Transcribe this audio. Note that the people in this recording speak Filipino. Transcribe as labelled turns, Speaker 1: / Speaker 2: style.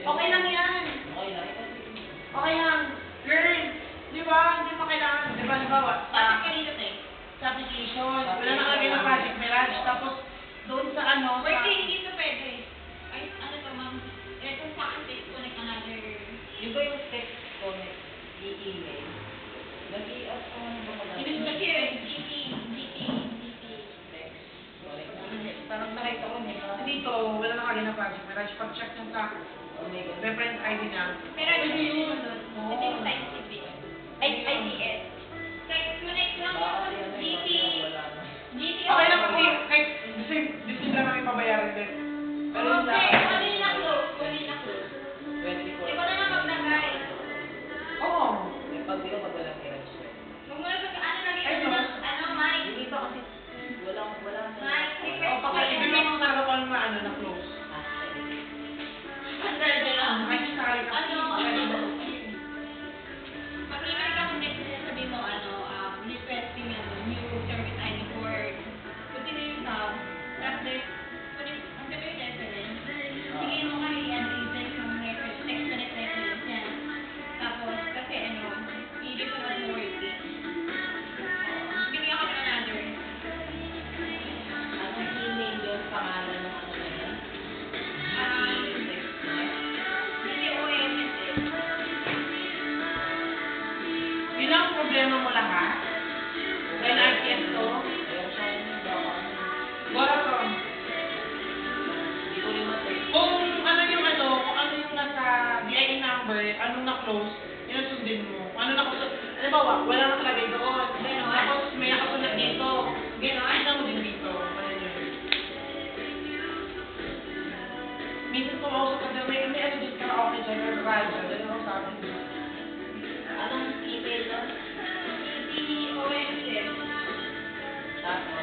Speaker 1: Okay lang yan. Okay lang. Girl, di ba? Hindi pa kailangan. Di ba, halimbawa, sa application, wala nakalagay ng Project Mirage. Tapos, doon sa ano, sa...
Speaker 2: hindi ito pwede. Ay, ano to, ma'am? Ito sa akin, text connect another...
Speaker 3: Yung ba yung text connect, i-email? Nag-i-up ko ano ba pala?
Speaker 2: Ibig sabihin, GT.
Speaker 3: Text connect. Parang nakita ko nila.
Speaker 1: Dito, wala nakalagay ng Project Mirage. Pag-check nyo sa reference ID na.
Speaker 2: Pero ano yun? Ito yung type signature. Ay, IDS. Text connect lang yung GT. GT.
Speaker 1: Okay lang kasi, kahit disip lang namin pabayaran din. Pero yun
Speaker 2: Okay,
Speaker 1: lang.
Speaker 2: ano yung na-close? Ano yung na-close?
Speaker 3: 24.
Speaker 2: Ikaw na lang maglagay.
Speaker 1: Oo.
Speaker 3: Pag di ko pag walang mirage.
Speaker 2: Kung muna sa ano lagi ka na ano, Mike.
Speaker 3: Yung iba kasi, wala.
Speaker 2: Mike, request
Speaker 1: O, pakalitin lang ang narapan na ano, na close.
Speaker 2: Under the lang.
Speaker 1: Ay, sorry.
Speaker 2: Pag-email ka kung next na sabi mo, requesting new service ID for continue sa tapos ang sabi yung reference. Sige mo kay i-send yung reference, text connect reference yan. Tapos, kasi i-read ko na working. Bigyan ko ng another.
Speaker 3: Anong email yung pangalan ng ano na yan? Text connect?
Speaker 2: Hindi, OMS eh.
Speaker 1: Yun ang problema mo lahat. Dahil IPS to.
Speaker 3: Ayaw siya yung baka ano.
Speaker 1: Boraton.
Speaker 3: Hindi ko rin ma-text.
Speaker 1: Kung ano yung nasa BIN number, anong na-close, yun ang sundin mo. Kung ano na-close, halimbawa, wala nakalagay doon.
Speaker 2: Ganon.
Speaker 1: Tapos may nakasunod dito. Gano'n, ay mo din dito. Ganun yun. Minsan kumausap ka dyan, may ano dyan karaoke dyan, may radyo, dyan ako sa akin.
Speaker 3: Anong email nun?
Speaker 2: OMS eh.
Speaker 3: Tapos,